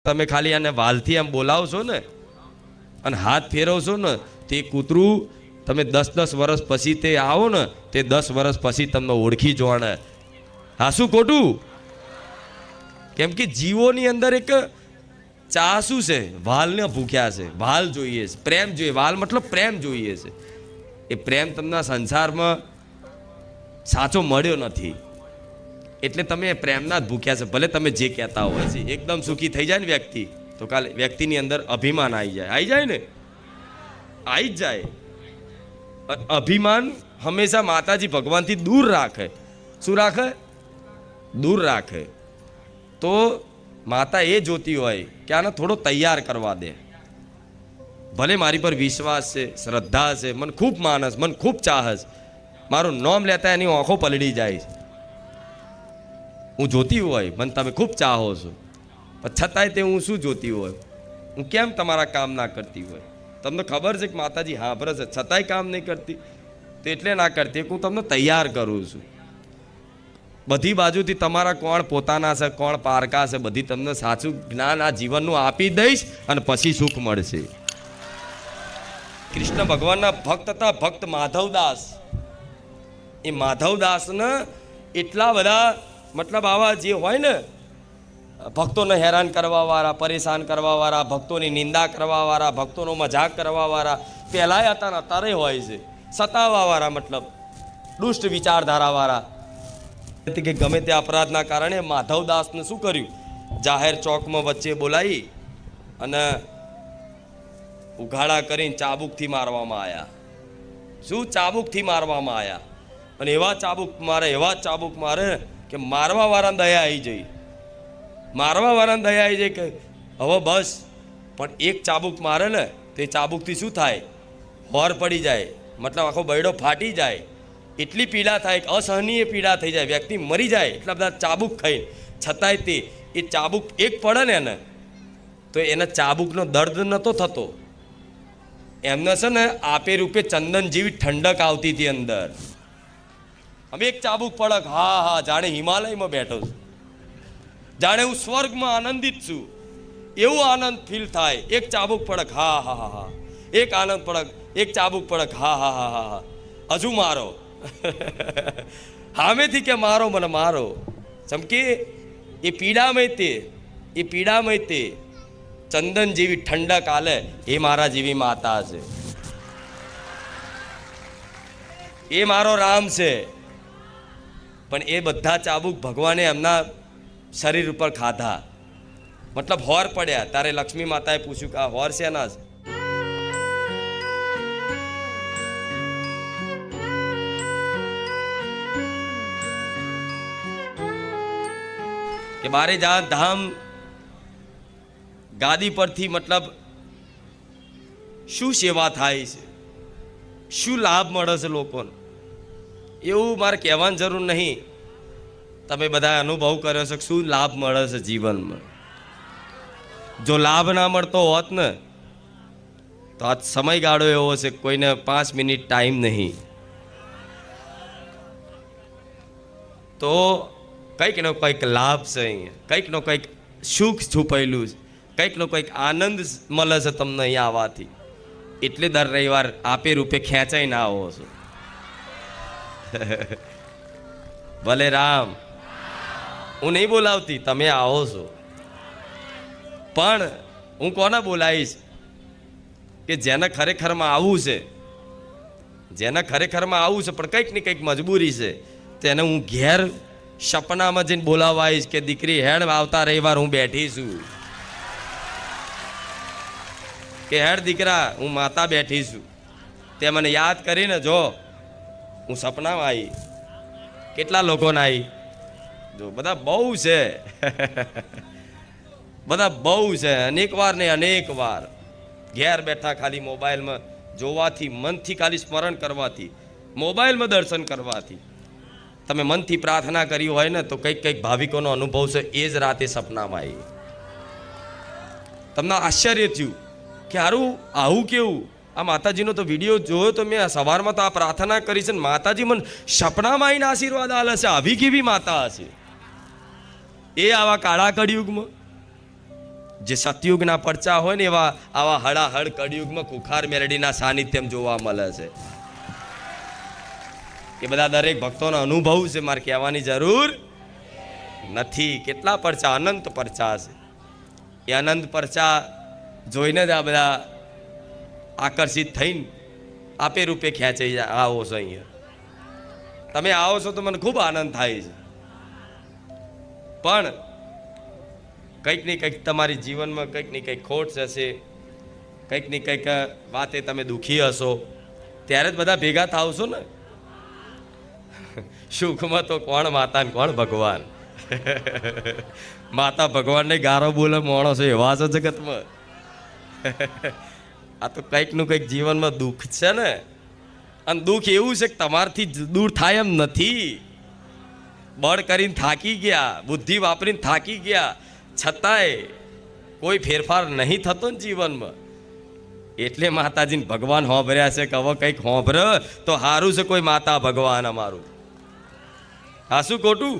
તમે ખાલી આને વાલથી આમ બોલાવશો ને અને હાથ ફેરવશો ને તે કૂતરું તમે 10-10 વર્ષ પછી તે આવો ને તે 10 વર્ષ પછી તમને ઓળખી જોવાને. હા, શું ખોટું? કેમ કે જીવોની અંદર એક ચાસુ છે, વાલને ભૂખ્યા છે, વાલ જોઈએ છે, પ્રેમ જોઈએ. વાલ મતલબ પ્રેમ જોઈએ છે. એ પ્રેમ તમને સંસારમાં સાચો મળ્યો નથી, એટલે તમે પ્રેમના જ ભૂખ્યા છે. ભલે તમે જે કહેતા હોય છે. એકદમ સુખી થઈ જાય ને વ્યક્તિ, તો કાલે વ્યક્તિની અંદર અભિમાન આવી જાય ને, આવી જ જાય. અભિમાન હંમેશા માતાજી ભગવાનથી દૂર રાખે. શું રાખે? દૂર રાખે. તો માતા એ જોતી હોય કે આને થોડો તૈયાર કરવા દે. ભલે મારી પર વિશ્વાસ છે, શ્રદ્ધા છે, મને ખૂબ માનસ, મને ખૂબ ચાહસ, મારું નામ લેતા એની આંખો પલળી જાય. હું જોતી હોય મને તમે ખૂબ ચાહો છો, પણ છતાંય તે હું શું જોતી હોય, હું કેમ તમારા કામ ના કરતી હોય? તમને ખબર છે કે માતાજી હાંભળે છે, છતાંય કામ નહીં કરતી. તો એટલે ના કરતી હું તમને તૈયાર કરું છું. બધી બાજુથી તમારા કોણ પોતાના છે, કોણ પારકા છે, બધી તમને સાચું જ્ઞાન આ જીવનનું આપી દઈશ અને પછી સુખ મળશે. કૃષ્ણ ભગવાનના ભક્ત હતા, ભક્ત માધવદાસ. એ માધવદાસને એટલા બધા મતલબ આવા જે હોય ને ભક્તોને હેરાન કરવાવાળા, પરેશાન કરવાવાળા, ભક્તોની નિંદા કરવાવાળા, ભક્તોનો મજાક કરવાવાળા પહેલાંય હતા ને અત્યારે હોય છે. સતાવાવાળા મતલબ દુષ્ટ વિચારધારાવાળા કે ગમે તે અપરાધના કારણે માધવદાસને શું કર્યું? જાહેર ચોકમાં વચ્ચે બોલાવી અને ઉઘાડા કરીને ચાબુકથી મારવામાં આવ્યા. શું? ચાબુકથી મારવામાં આવ્યા. અને એવા ચાબુક મારે કે મારવાવાળાને દયા આવી જઈ. મારવાવાળાને દયા આવી જાય કે હવે બસ. પણ એક ચાબુક મારે ને તે ચાબુકથી શું થાય? હોર પડી જાય, મતલબ આખો બૈડો ફાટી જાય. એટલી પીડા થાય કે અસહનીય પીડા થઈ જાય, વ્યક્તિ મરી જાય એટલા બધા ચાબુક ખાઈ. છતાંય તે એ ચાબુક એક પડે ને એને તો એને ચાબુકનો દર્દ નહોતો થતો. એમને છે ને આપે રૂપે ચંદન જેવી ઠંડક આવતી હતી અંદર. હવે એક ચાબુક પડક, હા હા, જાણે હિમાલયમાં બેઠો છું, જાણે હું સ્વર્ગમાં આનંદિત છું, એવો આનંદ ફીલ થાય. એક ચાબુક પડક, હા હા હા હા. એક આનંદ પડક, એક ચાબુક પડક, હા હા હા હા હા. હજુ મારો. સામેથી કે મારો, મને મારો. ચમકે એ પીડામય તે ચંદન જેવી ઠંડક આલે એ મારા જેવી માતા છે. એ મારો રામ છે. પણ એ બધા ચાબુક ભગવાને એમના શરીર ઉપર ખાધા, મતલબ હોર પડ્યા. તારે લક્ષ્મી માતાએ પૂછ્યું કે આ હોર શેના છે? કે બારે ધામ ગાદી પરથી મતલબ શું સેવા થાય છે, શું લાભ મળે છે લોકોને, એવું મારે કહેવાની જરૂર નહીં. તમે બધા અનુભવ કર્યો છે શું લાભ મળે છે જીવનમાં. જો લાભ ના મળતો હોત ને તો આ સમયગાળો એવો છે કોઈને 5 મિનિટ ટાઈમ નહીં. તો કંઈક નો કંઈક લાભ છે અહીંયા, કંઈક નો કંઈક સુખ છુપાયેલું છે, કંઈક નો કંઈક આનંદ મળે છે તમને અહીંયા આવવાથી. એટલે દર રવિવાર આપે રૂપે ખેંચાઈ ના આવો છો. ભલે રામ, હું નહીં બોલાવતી, તમે આવો છો. પણ હું કોને બોલાવીશ કે જેને ખરેખરમાં આવવું છે, જેને ખરેખરમાં આવવું છે પણ કંઈક ને કંઈક મજબૂરી છે, તેને હું ઘેર સપનામાં જઈને બોલાવવા આવીશ કે દીકરી હેડ આવતા રવિવાર હું બેઠી છું, કે હેડ દીકરા હું માતા બેઠી છું. તે મને યાદ કરીને જો હું સપનામાં આવી. કેટલા લોકોને આવી? જો બધા બહુ છે. બધા બહુ છે. અનેક વાર ને અનેક વાર ઘેર બેઠા ખાલી મોબાઈલમાં જોવાથી, મનથી ખાલી સ્મરણ કરવાથી, મોબાઈલમાં દર્શન કરવાથી, તમે મનથી પ્રાર્થના કરી હોય ને તો કંઈક કંઈક ભાવિકોનો અનુભવ છે એ જ રાતે સપનામાં આવી. તમને આશ્ચર્ય થયું કે હારું આવું કેવું? આ માતાજીનો તો વિડીયો જોયો તો મેં સવારમાં તો આ પ્રાર્થના કરી છે ને માતાજી મને સપનામાં આવીને આશીર્વાદ આલે છે. આવી કેવી માતા હશે એ આવા કાળા કળિયુગમાં? જે સતયુગના પરચા હોય ને એવા આવા હળાહળ કળિયુગમાં ખુખાર મેલડીના સાનિધ્યમ જોવા મળે છે. એ બધા દરેક ભક્તોનો અનુભવ છે, મારે કહેવાની જરૂર નથી. કેટલા પરચા, અનંત પરચા છે. એ અનંત પરચા જોઈને જ આ બધા આકર્ષિત થઈને આપે રૂપે ખેંચાઈ આવો છો. અહીંયા તમે આવો છો તો મને ખૂબ આનંદ થાય છે. પણ કંઈક ને કંઈક તમારી જીવનમાં કંઈક ને કંઈક ખોટ હશે, કંઈક ને કંઈક વાતે તમે દુઃખી હશો, ત્યારે જ બધા ભેગા થાવ છો ને. સુખમાં તો કોણ માતા ને કોણ ભગવાન. માતા ભગવાનને ગારો બોલે માણસો એવા છે જગતમાં. આ તો કંઈક નું કંઈક જીવનમાં દુઃખ છે ને, અને દુઃખ એવું છે કે તમારથી દૂર થાય એમ નથી. બળ કરીને થાકી ગયા, બુદ્ધિ વાપરીને થાકી ગયા, છતાંય કોઈ ફેરફાર નહીં થતો ને જીવનમાં. એટલે માતાજીને ભગવાન હોંભર્યા છે કે હવે કંઈક હોંભર તો સારું છે. કોઈ માતા ભગવાન અમારું. હા, શું ખોટું?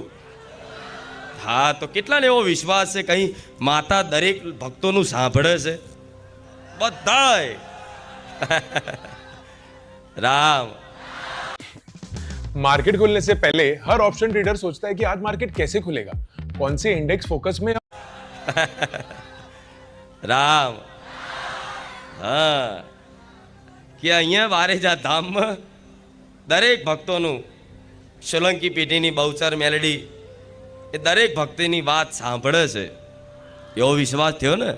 હા, તો કેટલાને એવો વિશ્વાસ છે કहीं માતા દરેક ભક્તોનું સાંભળે છે? બધાય. राम। मार्केट खुलने से पहले हर ऑप्शन ट्रेडर सोचता है कि आज मार्केट कैसे खुलेगा, कौन से इंडेक्स फोकस में। राम। हाँ, कि અહીંયા વારેજા ધામમાં દરેક ભક્તોનું સોલંકી પેઢીની બહુચર મેલડી એ દરેક ભક્તિની વાત સાંભળે છે. એવો વિશ્વાસ થયો ને?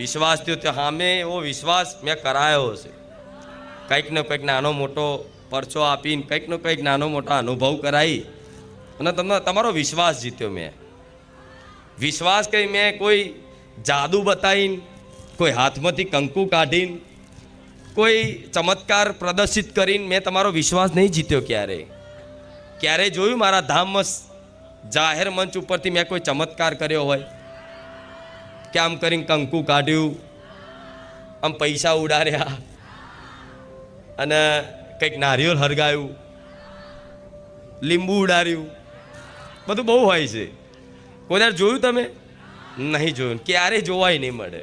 વિશ્વાસ થયો તો સામે એવો વિશ્વાસ મેં કરાયો છે. કંઈક ને કંઈક નાનો મોટો પરચો આપીને કંઈક ને કંઈક નાનો મોટો અનુભવ કરાવી અને તમને તમારો વિશ્વાસ જીત્યો મેં. વિશ્વાસ કંઈ મેં કોઈ જાદુ બતાવીને, કોઈ હાથમાંથી કંકુ કાઢીને, કોઈ ચમત્કાર પ્રદર્શિત કરીને મેં તમારો વિશ્વાસ નહીં જીત્યો. ક્યારે જોયું મારા ધામમાં જાહેર મંચ ઉપરથી મેં કોઈ ચમત્કાર કર્યો હોય કે આમ કરીને કંકુ કાઢ્યું, આમ પૈસા ઉડાડ્યા અને કંઈક નારિયેળ હરગાયું, લીંબુ ઉડાડ્યું, બધું બહુ હોય છે. કોઈ વાર જોયું તમે? નહીં જોયું, ક્યારેય જોવાય નહીં મળે.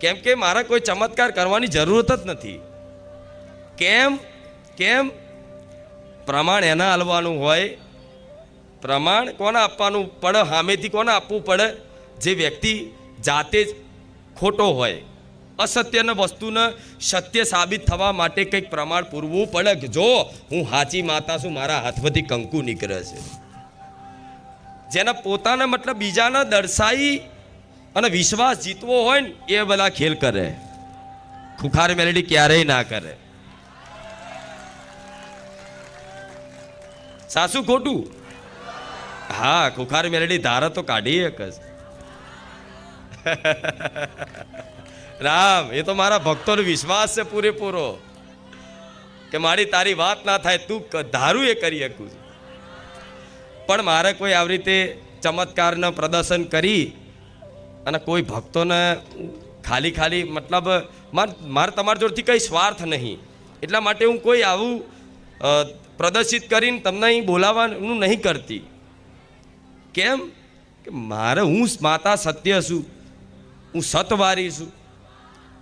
કેમ કે મારે કોઈ ચમત્કાર કરવાની જરૂરત જ નથી. કેમ? પ્રમાણ એના હાલવાનું હોય. પ્રમાણ કોને આપવાનું પડે? સામેથી કોને આપવું પડે? જે વ્યક્તિ જાતે જ ખોટો હોય, અસત્યના વસ્તુને સત્ય સાબિત થવા માટે કંઈક પ્રમાણ પૂરવું પડે કે જો હું સાચી માતા છું, મારા હાથમાંથી કંકુ નીકળે છે. જેને પોતાના મતલબ બીજાને દર્શાવી અને વિશ્વાસ જીતવો હોય ને એ બધા ખેલ કરે. ખુખાર મેલડી ક્યારેય ના કરે. સાસુ ખોટું? હા, ખુખાર મેલડી ધારે તો કાઢી એક જ. રામ, એ તો મારા ભક્તોનો વિશ્વાસ છે પૂરેપૂરો કે મારી તારી વાત ના થાય, તું ધારું એ કરી શકું. પણ મારે કોઈ આવી રીતે ચમત્કારનું પ્રદર્શન કરી અને કોઈ ભક્તોને ખાલી મતલબ મારે તમારા જોડથી કંઈ સ્વાર્થ નહીં. એટલા માટે હું કોઈ આવું પ્રદર્શિત કરીને તમને અહીં બોલાવવાનું નહીં કરતી. કેમ કે મારે હું માતા સત્ય છું, હું સતવારી છું.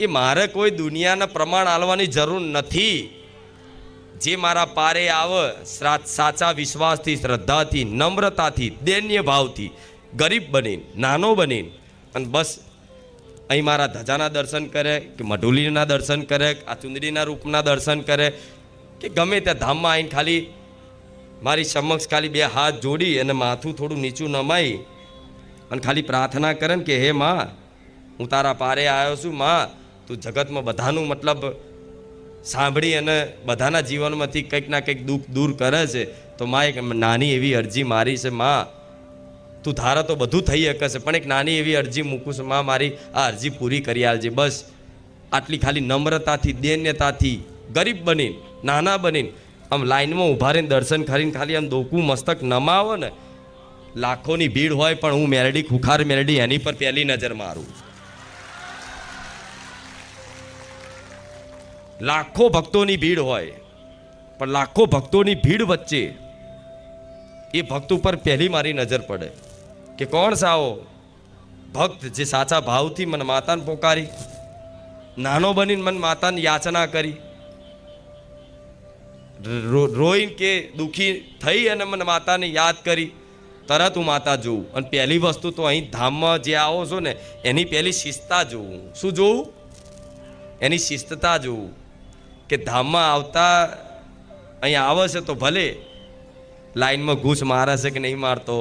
એ મારે કોઈ દુનિયાના પ્રમાણ આલવાની જરૂર નથી. જે મારા પારે આવે સાચા વિશ્વાસથી, શ્રદ્ધાથી, નમ્રતાથી, દૈન્ય ભાવથી, ગરીબ બનીને, નાનો બનીને અને બસ અહીં મારા ધજાના દર્શન કરે કે મઢુલીના દર્શન કરે, આ ચુંદડીના રૂપના દર્શન કરે કે ગમે ત્યાં ધામમાં આવીને ખાલી મારી સમક્ષ ખાલી બે હાથ જોડી અને માથું થોડું નીચું નમાઈ અને ખાલી પ્રાર્થના કરે ને કે હે માં, હું તારા પારે આવ્યો છું માં, તું જગતમાં બધાનું મતલબ સાંભળી અને બધાના જીવનમાંથી કંઈક ના કંઈક દુઃખ દૂર કરે છે. તો માં એક નાની એવી અરજી મારી છે, માં તું ધારા તો બધું થઈ શકે છે, પણ એક નાની એવી અરજી મૂકું છું માં, મારી આ અરજી પૂરી કરી આલજે. બસ આટલી ખાલી નમ્રતાથી, દૈન્યતાથી, ગરીબ બનીને, નાના બનીને આમ લાઈનમાં ઊભા રહીને દર્શન કરીને ખાલી આમ દોકું મસ્તક નમાવો ને, લાખોની ભીડ હોય પણ હું મેલડી, ખુખાર મેલડી એની પર પહેલી નજર મારું. લાખો ભક્તોની ભીડ હોય પણ લાખો ભક્તોની ભીડ વચ્ચે એ ભક્ત ઉપર પહેલી મારી નજર પડે કે કોણ સાવો ભક્ત જે સાચા ભાવથી મને માતાને પોકારી, નાનો બનીને મને માતાની યાચના કરી, રોઈને કે દુઃખી થઈ અને મને માતાને યાદ કરી, તરત હું માતા જોઉં. અને પહેલી વસ્તુ તો અહીં ધામમાં જે આવો છો ને એની પહેલી શિસ્તતા જોઉં. શું જોઉં? એની શિસ્તતા જોઉં કે ધામમાં આવતા અહીં આવે છે તો ભલે લાઈનમાં ઘૂસ મારે છે કે નહીં મારતો,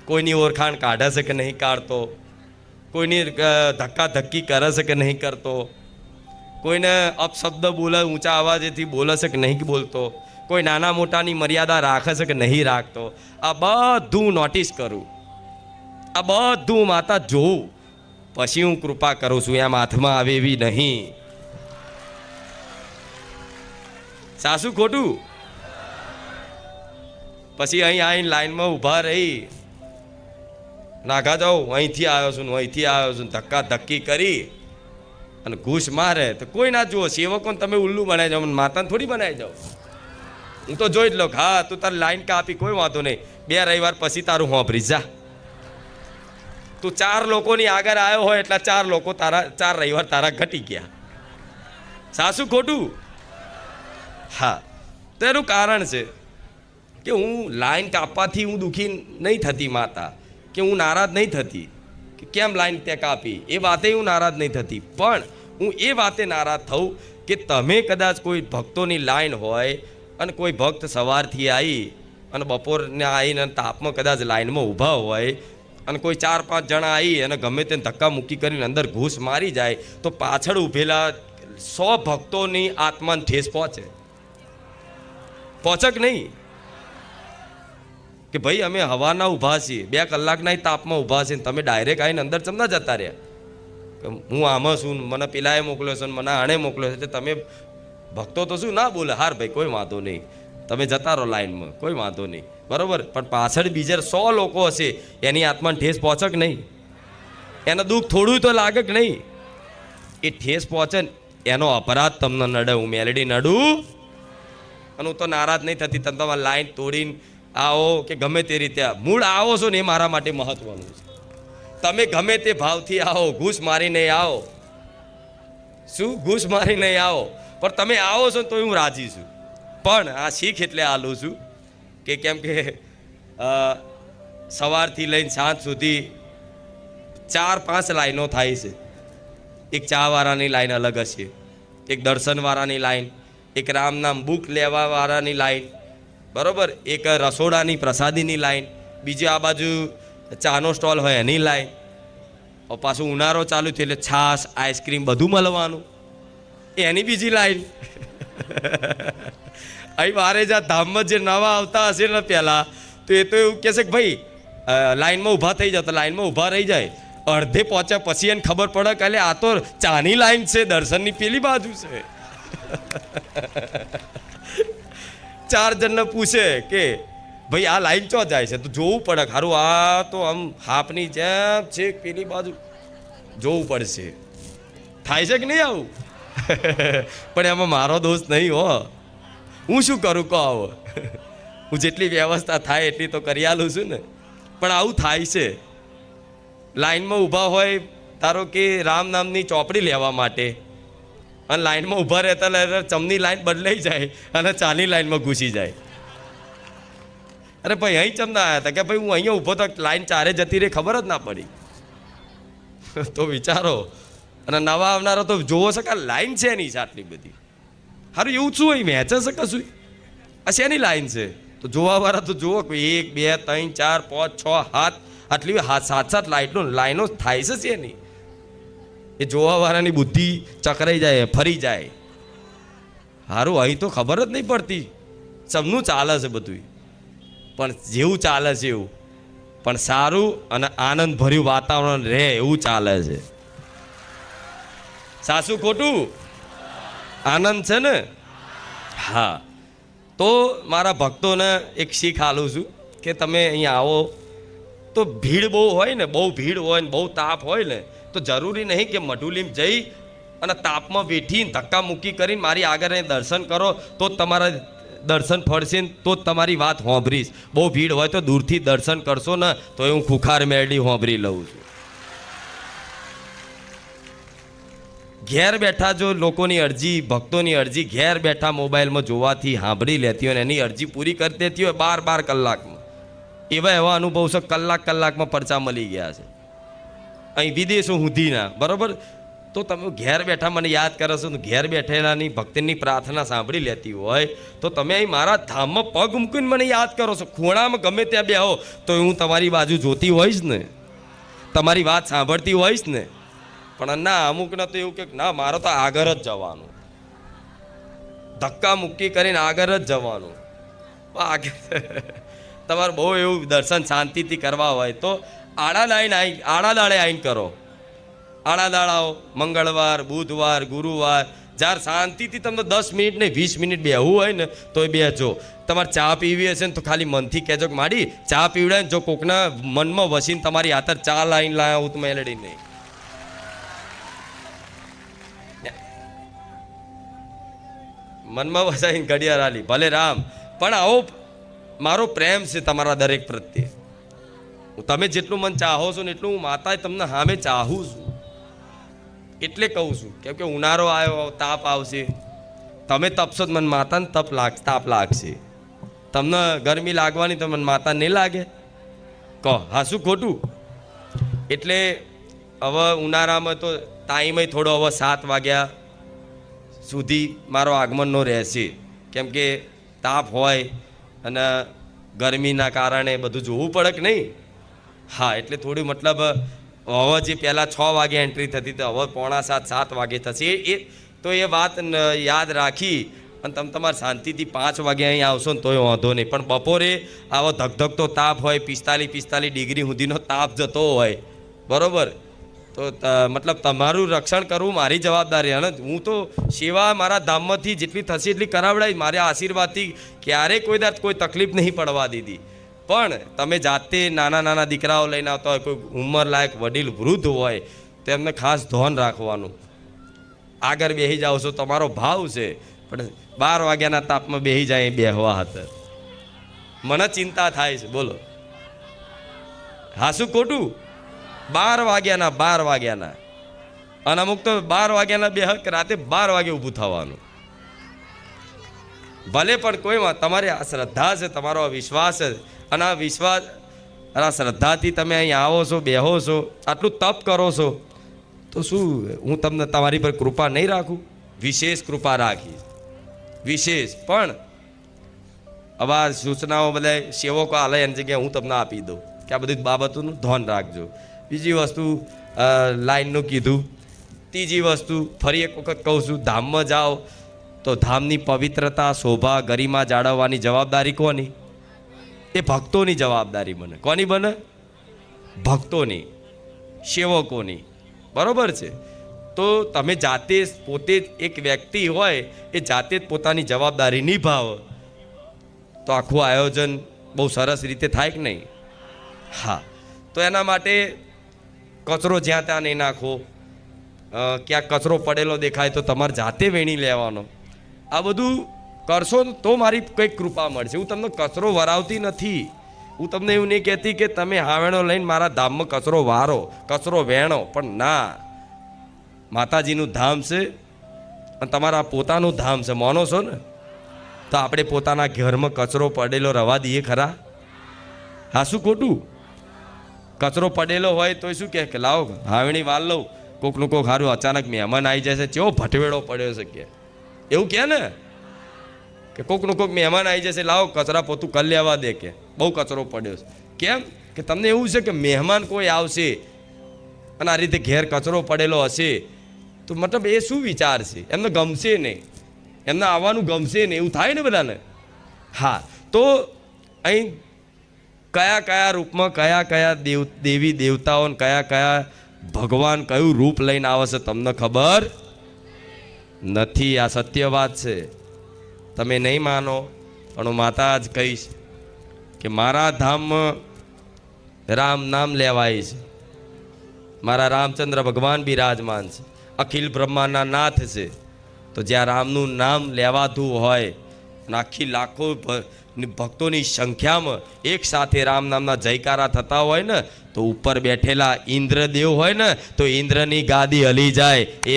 કોઈની ઓળખાણ કાઢે છે કે નહીં કાઢતો, કોઈની ધક્કા ધક્કી કરે છે કે નહીં કરતો, કોઈને અપશબ્દ બોલે ઊંચા અવાજેથી બોલે છે કે નહીં બોલતો, કોઈ નાના મોટાની મર્યાદા રાખે છે કે નહીં રાખતો. આ બધું નોટિસ કરું, આ બધું માતા જોઉં, પછી હું કૃપા કરું છું. એમ હાથમાં આવે એવી નહીં. સાસુ ખોટું? પછી અહીં આવીને લાઈનમાં ઊભા રહી, નાગા જાઉં, અહીંથી આવ્યો છું અહીંથી આવ્યો છું, ધક્કા ધક્કી કરી અને ઘૂસ મારે તો કોઈ ના જુઓ. સેવકોને તમે ઉલ્લુ બનાવી જાઓ, માતાને થોડી બનાવી જાઓ. હું તો જોઈ જ લો. હા, તું તારી લાઈન કાપી, કોઈ વાંધો નહીં, 2 રવિવાર પછી તારું હોંભરી જા. તું 4 લોકોની આગળ આવ્યો હોય એટલા 4 લોકો તારા 4 રવિવાર તારા ઘટી ગયા. સાસુ ખોટું? હા, તો એનું કારણ છે કે હું લાઈન કાપવાથી હું દુઃખી નહીં થતી માતા, કે હું નારાજ નહીં થતી કે કેમ લાઈન તે કાપી, એ વાતે હું નારાજ નહીં થતી. પણ હું એ વાતે નારાજ થઉં કે તમે કદાચ કોઈ ભક્તોની લાઈન હોય અને કોઈ ભક્ત સવારથી આવી અને બપોરને આવીને તાપમાં કદાચ લાઈનમાં ઊભા હોય અને કોઈ 4-5 જણા આવી અને ગમે તેને ધક્કા મૂકી કરીને અંદર ઘૂસ મારી જાય તો પાછળ ઊભેલા 100 ભક્તોની આત્માને ઠેસ પહોંચે કે નહીં? કે ભાઈ અમે હવાના ઊભા છીએ, 2 કલાકના તાપમાં ઊભા છીએ, તમે ડાયરેક્ટ આવીને અંદર ચમના જતા રહ્યા કે હું આમાં છું, મને પેલાએ મોકલ્યો છે, મને આણે મોકલ્યો છે. તમે ભક્તો તો શું ના બોલે, હાર ભાઈ કોઈ વાંધો નહીં, તમે જતા રહો લાઈનમાં, કોઈ વાંધો નહીં, બરાબર. પણ પાછળ બીજા 100 લોકો હશે, એની આત્માને ઠેસ પહોંચે કે નહીં? એને દુઃખ થોડું તો લાગે કે નહીં? એ ઠેસ પહોંચે એનો અપરાધ તમને નડે. હું મેલેડી નડું અને હું તો નારાજ નહીં થતી. તમે તમારી લાઈન તોડીને આવો કે ગમે તે રીતે મૂળ આવો છો ને એ મારા માટે મહત્વનું છે. તમે ગમે તે ભાવથી આવો, ઘૂસ મારી નહીં આવો, શું ઘૂસ મારી નહીં આવો, પણ તમે આવો છો તો હું રાજી છું. પણ આ શીખ એટલે આલું છું કે કેમ કે સવારથી લઈને સાંજ સુધી 4-5 લાઈનો થાય છે. એક ચાવાળાની લાઈન અલગ હશે, એક દર્શનવાળાની લાઈન, એક રામ નામ બુક લેવાવાળાની લાઈન, બરાબર, એક રસોડાની પ્રસાદીની લાઈન, બીજી આ બાજુ ચાનો સ્ટોલ હોય એની લાઈન, પાછું ઉનાળો ચાલુ થયો એટલે છાશ આઈસ્ક્રીમ બધું મળવાનું એની બીજી લાઈન. અહીં મારે જ્યાં ધામમાં જે નવા આવતા હશે ને પહેલાં તો એ તો એવું કહેશે કે ભાઈ લાઈનમાં ઊભા થઈ જાઓ, તો લાઈનમાં ઊભા રહી જાય. અડધે પહોંચ્યા પછી એને ખબર પડે કે આ તો ચાની લાઈન છે, દર્શનની પેલી બાજુ છે. 4 જણને પૂછે કે ભાઈ આ લાઈન ચો જાય છે, તો જોવું પડે ખારું, આ તો આમ હાપની જેમ છે પેલી બાજુ, જોવું પડશે. થાય છે કે નહીં આવું? પણ એમાં મારો દોષ નહીં હો, હું શું કરું કહો? હું જેટલી વ્યવસ્થા થાય એટલી તો કરી આલું છું ને. પણ આવું થાય છે. લાઈનમાં ઊભા હોય ધારો કે રામ નામની ચોપડી લેવા માટે, અને લાઈનમાં ઊભા રહેતા ચમની લાઈન બદલાઈ જાય અને ચાની લાઈનમાં ઘૂસી જાય. અરે ભાઈ અહીં ચમના આવ્યા હતા કે ભાઈ હું અહીંયા ઊભો તો લાઈન 4 જતી રહી, ખબર જ ના પડી. તો વિચારો. અને નવા આવનારો તો જોવો છે કે આ લાઈન છે એની છે આટલી બધી. સારું એવું શું હોય, વહેંચે છે કશું? આ શેની લાઈન છે? તો જોવાવાળા તો જુઓ, 1 2 3 4 5 6 7 આટલી 7 લાઈનો થાય છે એની. એ જોવાવાળાની બુદ્ધિ ચકરાઈ જાય, ફરી જાય. સારું અહીં તો ખબર જ નહીં પડતી, સબનું ચાલે છે બધું, પણ જેવું ચાલે છે એવું, પણ સારું અને આનંદ ભર્યું વાતાવરણ રહે એવું ચાલે છે. સાસુ ખોટું? આનંદ છે ને? હા. તો મારા ભક્તોને એક શીખ આલું છું કે તમે અહીંયા આવો તો ભીડ બહુ હોય ને, બહુ ભીડ હોય ને, બહુ તાપ હોય ને, તો જરૂરી નહીં કે મઢુલીમ જઈ અને તાપમાં બેઠીને ધક્કા મૂકી કરીને મારી આગળ દર્શન કરો તો જ તમારા દર્શન ફળશે, તો જ તમારી વાત હોંભરીશ. બહુ ભીડ હોય તો દૂરથી દર્શન કરશો ને તો હું ખુખાર મેળડી હોંભરી લઉં છું. ઘેર બેઠા જો લોકોની અરજી, ભક્તોની અરજી ઘેર બેઠા મોબાઈલમાં જોવાથી સાંભળી લેતી હોય અને એની અરજી પૂરી કરી દેતી હોય 12 કલાકમાં, એવા અનુભવ છે. કલાકમાં પરચા મળી ગયા છે અહીં વિદેશો સુધીના, બરાબર. તો તમે ઘેર બેઠા મને યાદ કરો છો, ઘેર બેઠેલાની ભક્તિની પ્રાર્થના સાંભળી લેતી હોય તો તમે અહીં મારા ધામમાં પગ મૂકીને મને યાદ કરો છો. ખૂણામાં ગમે ત્યાં બેહો તો હું તમારી બાજુ જોતી હોઈશ ને, તમારી વાત સાંભળતી હોઈશ ને. પણ ના, અમુકને તો એવું કે ના, મારો તો આગળ જ જવાનું, ધક્કા મુક્કી કરીને આગળ જ જવાનું. તમારે બહુ એવું દર્શન શાંતિથી કરવા હોય તો આડા દાડે આવીને કરો. આડા દાડાઓ મંગળવાર, બુધવાર, ગુરુવાર, જ્યારે શાંતિથી તમને 10 મિનિટ ને 20 મિનિટ બેહવું હોય ને તો એ બેસજો. તમારે ચા પીવી હશે ને તો ખાલી મનથી કહેજો કે માડી ચા પીવડાય ને, જો કોકના મનમાં વસીને તમારી હાથર ચા લાઈને લાયા હું તો મેલડી નહીં. મનમાં વસાઈને ઘડિયાળ આલી ભલે રામ, પણ આવો મારો પ્રેમ છે તમારા દરેક પ્રત્યે. તમે જેટલું મન ચાહો છો ને એટલું હું માતાએ તમને સામે ચાહું છું, એટલે કહું છું. કેમ કે ઉનાળો આવ્યો, તાપ આવશે, તમે તપશો તો મને માતાને તાપ લાગશે. તમને ગરમી લાગવાની તો મને માતા નહીં લાગે? કહો હા, શું ખોટું? એટલે હવે ઉનાળામાં તો ટાઈમ થોડો હવે 7 વાગ્યા સુધી મારો આગમનનો રહેશે, કેમ કે તાપ હોય અને ગરમીના કારણે બધું જોવું પડે કે નહીં. હા, એટલે થોડું મતલબ હવે જે પહેલાં 6 વાગે એન્ટ્રી થતી તો હવે 6:45-7 વાગે થશે. તો એ વાત યાદ રાખી અને તમે તમારે શાંતિથી 5 વાગે અહીં આવશો ને તોય વાંધો નહીં. પણ બપોરે આવો ધગધગતો તાપ હોય, 45 ડિગ્રી સુધીનો તાપ જતો હોય, બરાબર, તો મતલબ તમારું રક્ષણ કરવું મારી જવાબદારી. અને હું તો સેવા મારા ધામમાંથી જેટલી થશે એટલી કરાવડાવી. મારા આશીર્વાદથી ક્યારેય કોઈ તકલીફ નહીં પડવા દીધી. પણ તમે જાતે નાના દીકરાઓ લઈને આવતા હોય, કોઈ ઉંમરલાયક વડીલ વૃદ્ધ હોય તો એમને ખાસ ધ્યાન રાખવાનું. આગળ બેસી જાઓ છો, તમારો ભાવ છે, પણ 12 વાગ્યાના તાપમાં બેસી જાય બેહવા હતા મને ચિંતા થાય છે. બોલો હા, શું ખોટું? 12 વાગ્યાના અને અમુક તો 12 વાગ્યાના બેહક રાતે 12 વાગે ઊભું થવાનું. ભલે પણ કોઈમાં તમારી આ શ્રદ્ધા છે, તમારો આ વિશ્વાસ છે, અને આ વિશ્વાસ અને આ શ્રદ્ધાથી તમે અહીં આવો છો, બેહો છો, આટલું તપ કરો છો, તો શું હું તમને તમારી પર કૃપા નહીં રાખું? વિશેષ કૃપા રાખીશ, વિશેષ. પણ આવા સૂચનાઓ બધા સેવકો આલે એની જગ્યાએ હું તમને આપી દઉં કે આ બધી બાબતોનું ધ્યાન રાખજો. બીજી વસ્તુ લાઈનનું કીધું. ત્રીજી વસ્તુ ફરી એક વખત કહું છું, ધામમાં જાઓ તો ધામની પવિત્રતા, શોભા, ગરિમા જાળવવાની જવાબદારી કોની? એ ભક્તોની જવાબદારી બને. કોની બને? ભક્તોની, સેવકોની, બરાબર છે. તો તમે જાતે પોતે જ એક વ્યક્તિ હોય એ જાતે જ પોતાની જવાબદારી નિભાવો તો આખું આયોજન બહુ સરસ રીતે થાય કે નહીં? હા, તો એના માટે કચરો જ્યાં ત્યાં નહીં નાખો. ક્યાંક કચરો પડેલો દેખાય તો તમારે જાતે વેણી લેવાનો. આ બધું કરશો તો મારી કંઈક કૃપા મળશે. હું તમને કચરો વરાવતી નથી. હું તમને એવું નહીં કહેતી કે તમે હાવેણો લઈને મારા ધામમાં કચરો વારો, કચરો વેણો. પણ ના, માતાજીનું ધામ છે અને તમારા પોતાનું ધામ છે, માનો છો ને? તો આપણે પોતાના ઘરમાં કચરો પડેલો રવા દઈએ ખરા? હા, શું ખોટું? કચરો પડેલો હોય તો શું કે લાવો હાવણી વાલ લઉં, કોકનું કોક સારું અચાનક મહેમાન આવી જશે, ચેવો ભટવેડો પડ્યો છે કે એવું કહે ને, કે કોકનું કોક મહેમાન આવી જશે, લાવો કચરા પોતું કરી લેવા દે, કે બહુ કચરો પડ્યો છે. કેમ કે તમને એવું છે કે મહેમાન કોઈ આવશે અને આ રીતે ઘેર કચરો પડેલો હશે તો મતલબ એ શું વિચાર છે? એમને ગમશે નહીં, એમને આવવાનું ગમશે નહીં, એવું થાય ને બધાને. હા, તો અહીં કયા રૂપમાં કયા દેવી દેવતાઓ કયા ભગવાન કયું રૂપ લઈને આવે છે તમને ખબર નથી. આ સત્ય વાત છે. તમે નહીં માનો પણ હું માતા જ કહીશ કે મારા ધામમાં રામ નામ લેવાય છે. મારા રામચંદ્ર ભગવાન બિરાજમાન છે, અખિલ બ્રહ્માંડના નાથ છે. તો જ્યાં રામનું નામ લેવાતું હોય અને આખી લાખો ભક્તોની સંખ્યામાં એક સાથે રામ નામના જયકારા થતા હોય ને, તો ઉપર બેઠેલા ઇન્દ્રદેવ હોય ને તો ઇન્દ્રની ગાદી હલી જાય. એ